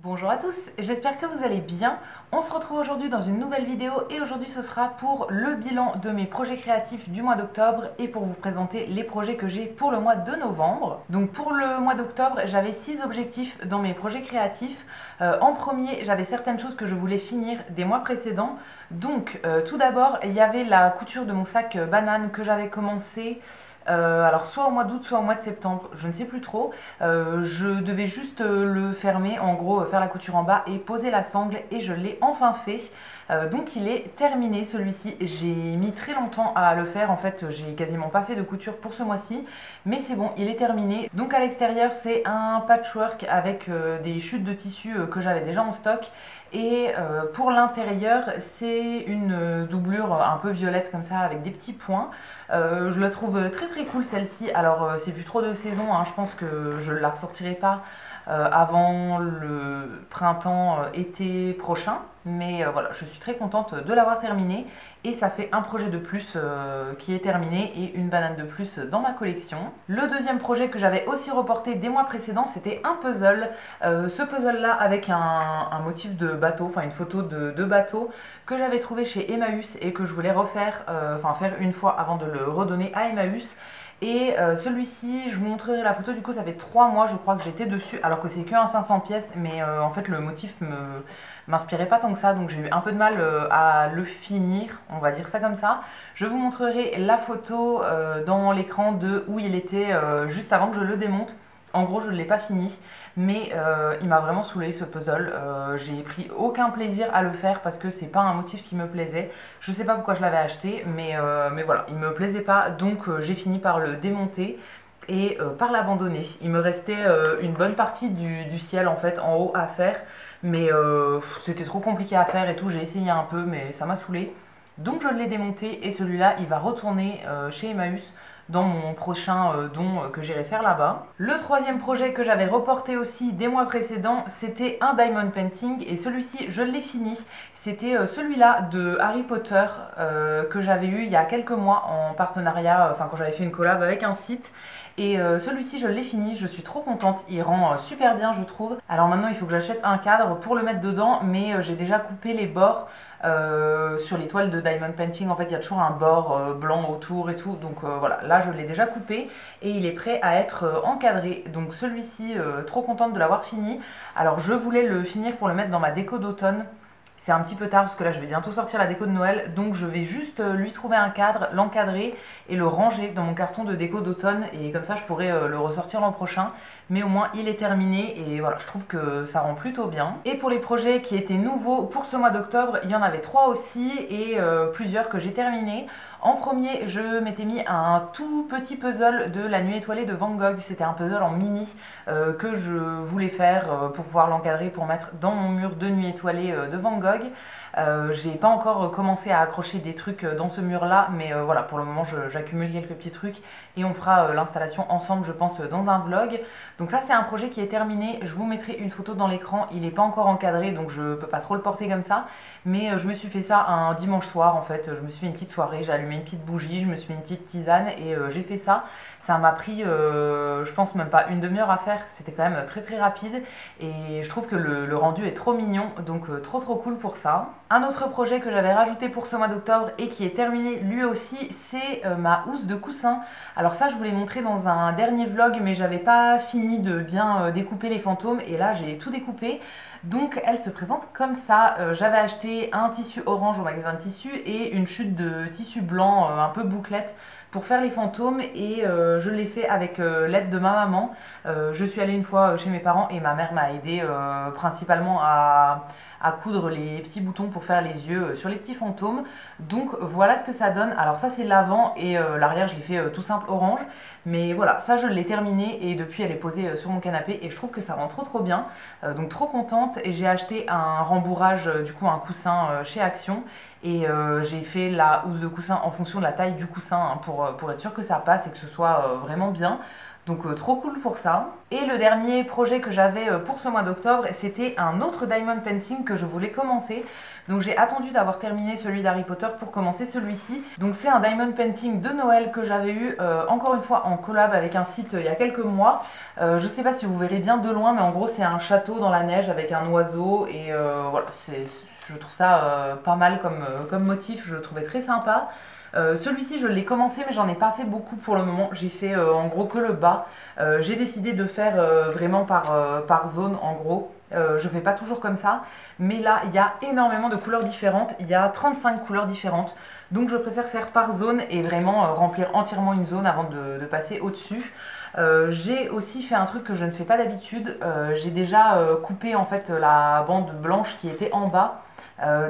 Bonjour à tous, j'espère que vous allez bien. On se retrouve aujourd'hui dans une nouvelle vidéo et aujourd'hui ce sera pour le bilan de mes projets créatifs du mois d'octobre et pour vous présenter les projets que j'ai pour le mois de novembre. Donc pour le mois d'octobre, j'avais 6 objectifs dans mes projets créatifs. En premier, j'avais certaines choses que je voulais finir des mois précédents. Donc tout d'abord, il y avait la couture de mon sac banane que j'avais commencé. Alors soit au mois d'août, soit au mois de septembre, je ne sais plus trop. Je devais juste le fermer, en gros faire la couture en bas et poser la sangle et je l'ai enfin fait. Donc il est terminé celui-ci. J'ai mis très longtemps à le faire, en fait j'ai quasiment pas fait de couture pour ce mois-ci, mais c'est bon, il est terminé. Donc à l'extérieur c'est un patchwork avec des chutes de tissu que j'avais déjà en stock. Et pour l'intérieur, c'est une doublure un peu violette comme ça avec des petits points. Je la trouve très très cool celle-ci. Alors c'est plus trop de saison, hein. Je pense que je ne la ressortirai pas avant le printemps-été prochain. Mais voilà, je suis très contente de l'avoir terminée. Et ça fait un projet de plus qui est terminé et une banane de plus dans ma collection. Le deuxième projet que j'avais aussi reporté des mois précédents, c'était un puzzle. Ce puzzle-là avec un motif de bateau, enfin une photo de bateau que j'avais trouvé chez Emmaüs et que je voulais refaire, enfin faire une fois avant de le redonner à Emmaüs. Et celui-ci, je vous montrerai la photo, du coup ça fait 3 mois je crois que j'étais dessus, alors que c'est qu'un 500 pièces, mais en fait le motif m'inspirait pas tant que ça, donc j'ai eu un peu de mal à le finir, on va dire ça comme ça. Je vous montrerai la photo dans l'écran de où il était juste avant que je le démonte. En gros, je ne l'ai pas fini, mais il m'a vraiment saoulé ce puzzle. J'ai pris aucun plaisir à le faire parce que c'est pas un motif qui me plaisait. Je sais pas pourquoi je l'avais acheté, mais voilà, il me plaisait pas, donc j'ai fini par le démonter et par l'abandonner. Il me restait une bonne partie du ciel en fait en haut à faire, mais c'était trop compliqué à faire et tout. J'ai essayé un peu, mais ça m'a saoulé. Donc je l'ai démonté et celui-là, il va retourner chez Emmaüs dans mon prochain don que j'irai faire là-bas. Le troisième projet que j'avais reporté aussi des mois précédents, c'était un diamond painting et celui-ci je l'ai fini. C'était celui-là de Harry Potter que j'avais eu il y a quelques mois en partenariat, enfin quand j'avais fait une collab avec un site. Et celui-ci je l'ai fini, je suis trop contente, il rend super bien je trouve. Alors maintenant il faut que j'achète un cadre pour le mettre dedans, mais j'ai déjà coupé les bords. Sur les toiles de diamond painting en fait il y a toujours un bord blanc autour et tout, donc voilà, là je l'ai déjà coupé et il est prêt à être encadré. Donc celui-ci, trop contente de l'avoir fini. Alors je voulais le finir pour le mettre dans ma déco d'automne. C'est un petit peu tard parce que là je vais bientôt sortir la déco de Noël, donc je vais juste lui trouver un cadre, l'encadrer et le ranger dans mon carton de déco d'automne, et comme ça je pourrai le ressortir l'an prochain. Mais au moins il est terminé et voilà, je trouve que ça rend plutôt bien. Et pour les projets qui étaient nouveaux pour ce mois d'octobre, il y en avait 3 aussi et plusieurs que j'ai terminés. En premier, je m'étais mis un tout petit puzzle de la nuit étoilée de Van Gogh. C'était un puzzle en mini que je voulais faire pour pouvoir l'encadrer, pour mettre dans mon mur de nuit étoilée de Van Gogh. J'ai pas encore commencé à accrocher des trucs dans ce mur là, mais voilà, pour le moment j'accumule quelques petits trucs et on fera l'installation ensemble je pense dans un vlog. Donc ça c'est un projet qui est terminé, je vous mettrai une photo dans l'écran, il n'est pas encore encadré donc je peux pas trop le porter comme ça, mais je me suis fait ça un dimanche soir en fait. Je me suis fait une petite soirée, j'ai allumé une petite bougie, je me suis fait une petite tisane et j'ai fait ça. Ça m'a pris je pense même pas une demi-heure à faire, c'était quand même très très rapide et je trouve que le rendu est trop mignon, donc trop cool pour ça. Un autre projet que j'avais rajouté pour ce mois d'octobre et qui est terminé lui aussi, c'est ma housse de coussin. Alors ça je vous l'ai montré dans un dernier vlog, mais j'avais pas fini de bien découper les fantômes et là j'ai tout découpé. Donc elle se présente comme ça. J'avais acheté un tissu orange au magasin de tissu et une chute de tissu blanc un peu bouclette pour faire les fantômes, et je l'ai fait avec l'aide de ma maman. Je suis allée une fois chez mes parents et ma mère m'a aidé principalement à coudre les petits boutons pour faire les yeux sur les petits fantômes. Donc voilà ce que ça donne. Alors ça c'est l'avant et l'arrière je l'ai fait tout simple orange. Mais voilà, ça je l'ai terminé et depuis elle est posée sur mon canapé et je trouve que ça rend trop bien. Donc trop contente, et j'ai acheté un rembourrage, du coup un coussin chez Action. Et j'ai fait la housse de coussin en fonction de la taille du coussin hein, pour pour être sûr que ça passe et que ce soit vraiment bien. Donc trop cool pour ça. Et le dernier projet que j'avais pour ce mois d'octobre, c'était un autre diamond painting que je voulais commencer. Donc j'ai attendu d'avoir terminé celui d'Harry Potter pour commencer celui-ci. Donc c'est un diamond painting de Noël que j'avais eu encore une fois en collab avec un site il y a quelques mois. Je sais pas si vous verrez bien de loin, mais en gros c'est un château dans la neige avec un oiseau et voilà, je trouve ça pas mal comme motif, je le trouvais très sympa. Celui-ci je l'ai commencé mais j'en ai pas fait beaucoup pour le moment, j'ai fait en gros que le bas. J'ai décidé de faire vraiment par zone en gros. Je fais pas toujours comme ça, mais là il y a énormément de couleurs différentes, il y a 35 couleurs différentes, donc je préfère faire par zone et vraiment remplir entièrement une zone avant de passer au-dessus. J'ai aussi fait un truc que je ne fais pas d'habitude, j'ai déjà coupé en fait la bande blanche qui était en bas.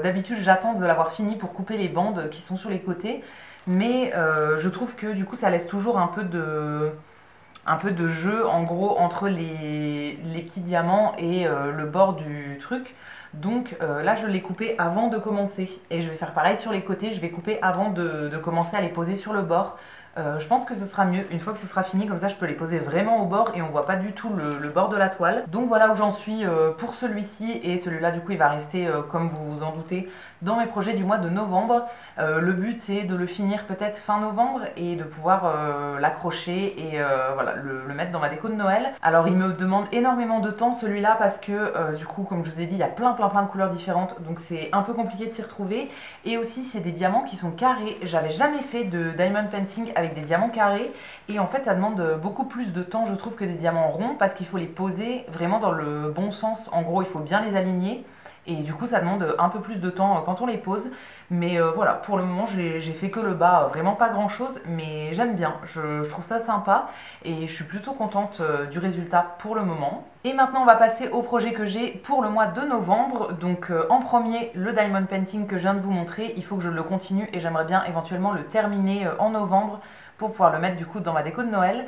D'habitude j'attends de l'avoir fini pour couper les bandes qui sont sur les côtés, mais je trouve que du coup ça laisse toujours un peu de jeu en gros entre les petits diamants et le bord du truc. Donc là je l'ai coupé avant de commencer et je vais faire pareil sur les côtés, je vais couper avant de commencer à les poser sur le bord. Je pense que ce sera mieux une fois que ce sera fini, comme ça je peux les poser vraiment au bord et on voit pas du tout le bord de la toile. Donc voilà où j'en suis pour celui-ci, et celui-là du coup il va rester comme vous vous en doutez dans mes projets du mois de novembre. Le but c'est de le finir peut-être fin novembre et de pouvoir l'accrocher et voilà, le mettre dans ma déco de Noël. Alors il me demande énormément de temps celui-là parce que du coup comme je vous ai dit il y a plein de couleurs différentes, donc c'est un peu compliqué de s'y retrouver. Et aussi c'est des diamants qui sont carrés, j'avais jamais fait de diamond painting avec des diamants carrés et en fait ça demande beaucoup plus de temps je trouve que des diamants ronds parce qu'il faut les poser vraiment dans le bon sens. En gros il faut bien les aligner et du coup ça demande un peu plus de temps quand on les pose. Mais voilà, pour le moment j'ai fait que le bas, vraiment pas grand chose, mais j'aime bien, je trouve ça sympa et je suis plutôt contente du résultat pour le moment. Et maintenant on va passer au projet que j'ai pour le mois de novembre. Donc en premier, le diamond painting que je viens de vous montrer, il faut que je le continue et j'aimerais bien éventuellement le terminer en novembre pour pouvoir le mettre du coup dans ma déco de Noël.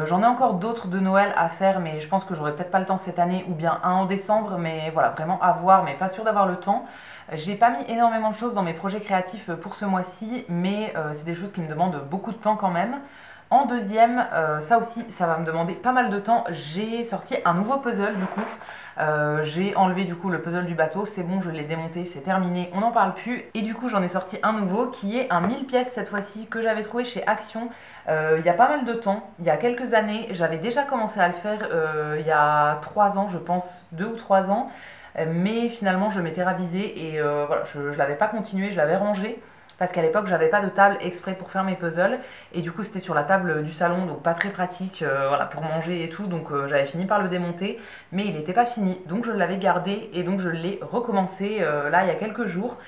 J'en ai encore d'autres de Noël à faire, mais je pense que j'aurai peut-être pas le temps cette année, ou bien un en décembre, mais voilà, vraiment à voir, mais pas sûr d'avoir le temps. J'ai pas mis énormément de choses dans mes projets créatifs pour ce mois-ci, mais c'est des choses qui me demandent beaucoup de temps quand même. En deuxième, ça aussi, ça va me demander pas mal de temps. J'ai sorti un nouveau puzzle du coup. J'ai enlevé du coup le puzzle du bateau, c'est bon, je l'ai démonté, c'est terminé, on n'en parle plus. Et du coup j'en ai sorti un nouveau qui est un 1000 pièces cette fois-ci que j'avais trouvé chez Action il y a pas mal de temps, il y a quelques années. J'avais déjà commencé à le faire il y a 3 ans je pense, 2 ou 3 ans. Mais finalement je m'étais ravisée et voilà, je ne l'avais pas continué, je l'avais rangé. Parce qu'à l'époque j'avais pas de table exprès pour faire mes puzzles et du coup c'était sur la table du salon, donc pas très pratique voilà, pour manger et tout, donc j'avais fini par le démonter mais il n'était pas fini, donc je l'avais gardé et donc je l'ai recommencé là il y a quelques jours.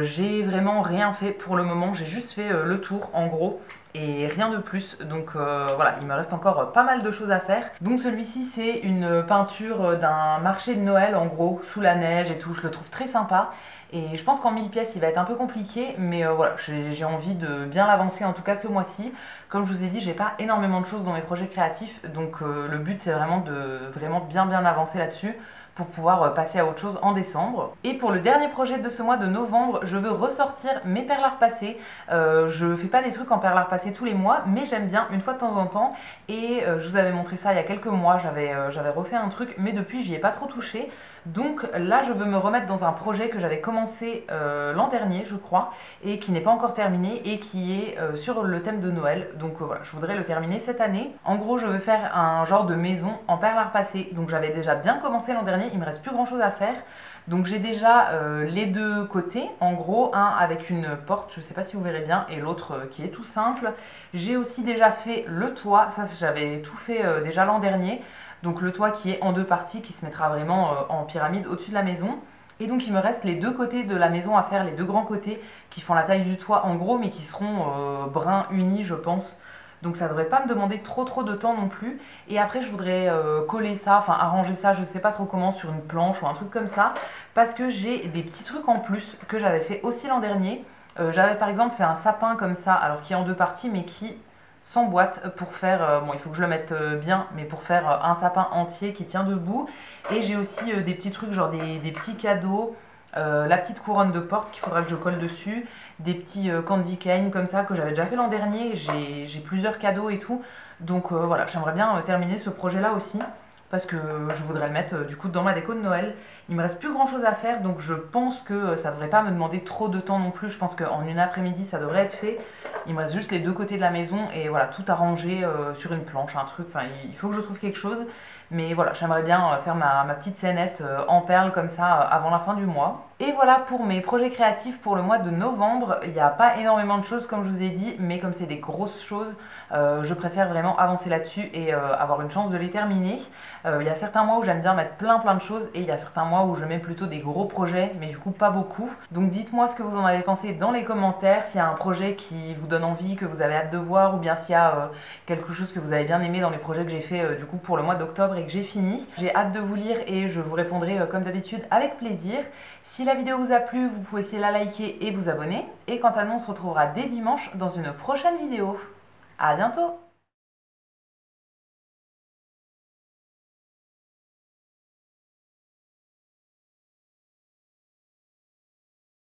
J'ai vraiment rien fait pour le moment, j'ai juste fait le tour en gros et rien de plus, donc voilà, il me reste encore pas mal de choses à faire. Donc celui-ci c'est une peinture d'un marché de Noël en gros, sous la neige et tout, je le trouve très sympa. Et je pense qu'en 1000 pièces il va être un peu compliqué, mais voilà, j'ai envie de bien l'avancer en tout cas ce mois-ci. Comme je vous ai dit, j'ai pas énormément de choses dans mes projets créatifs, donc le but c'est vraiment de bien avancer là-dessus pour pouvoir passer à autre chose en décembre. Et pour le dernier projet de ce mois de novembre, je veux ressortir mes perles à repasser. Je fais pas des trucs en perles à repasser tous les mois, mais j'aime bien une fois de temps en temps. Et je vous avais montré ça il y a quelques mois, j'avais refait un truc, mais depuis j'y ai pas trop touché. Donc là je veux me remettre dans un projet que j'avais commencé l'an dernier je crois, et qui n'est pas encore terminé et qui est sur le thème de Noël. Donc voilà, je voudrais le terminer cette année. En gros je veux faire un genre de maison en perles à repasser. Donc j'avais déjà bien commencé l'an dernier, il me reste plus grand chose à faire. Donc j'ai déjà les deux côtés, en gros, un avec une porte, je sais pas si vous verrez bien, et l'autre qui est tout simple. J'ai aussi déjà fait le toit, ça j'avais tout fait déjà l'an dernier. Donc le toit qui est en deux parties, qui se mettra vraiment en pyramide au-dessus de la maison. Et donc il me reste les deux côtés de la maison à faire, les deux grands côtés qui font la taille du toit en gros, mais qui seront bruns unis je pense. Donc ça devrait pas me demander trop de temps non plus. Et après je voudrais coller ça, enfin arranger ça, je sais pas trop comment, sur une planche ou un truc comme ça. Parce que j'ai des petits trucs en plus que j'avais fait aussi l'an dernier. J'avais par exemple fait un sapin comme ça, alors qui est en deux parties mais qui s'emboîte pour faire, bon il faut que je le mette bien, mais pour faire un sapin entier qui tient debout. Et j'ai aussi des petits trucs genre des petits cadeaux. la petite couronne de porte qu'il faudra que je colle dessus, des petits candy cane comme ça que j'avais déjà fait l'an dernier. J'ai plusieurs cadeaux et tout. Donc voilà, j'aimerais bien terminer ce projet-là aussi parce que je voudrais le mettre du coup dans ma déco de Noël. Il me reste plus grand chose à faire, donc je pense que ça devrait pas me demander trop de temps non plus. Je pense qu'en une après-midi ça devrait être fait. Il me reste juste les deux côtés de la maison et voilà, tout arranger sur une planche, un truc. Enfin, il faut que je trouve quelque chose. Mais voilà, j'aimerais bien faire ma petite scénette en perles comme ça avant la fin du mois. Et voilà pour mes projets créatifs pour le mois de novembre. Il n'y a pas énormément de choses comme je vous ai dit, mais comme c'est des grosses choses, je préfère vraiment avancer là-dessus et avoir une chance de les terminer. Il y a certains mois où j'aime bien mettre plein de choses et il y a certains mois où je mets plutôt des gros projets, mais du coup pas beaucoup. Donc dites-moi ce que vous en avez pensé dans les commentaires, s'il y a un projet qui vous donne envie, que vous avez hâte de voir, ou bien s'il y a quelque chose que vous avez bien aimé dans les projets que j'ai fait du coup pour le mois d'octobre et que j'ai fini. J'ai hâte de vous lire et je vous répondrai comme d'habitude avec plaisir. Si la vidéo vous a plu, vous pouvez aussi la liker et vous abonner. Et quant à nous, on se retrouvera dès dimanche dans une prochaine vidéo. À bientôt!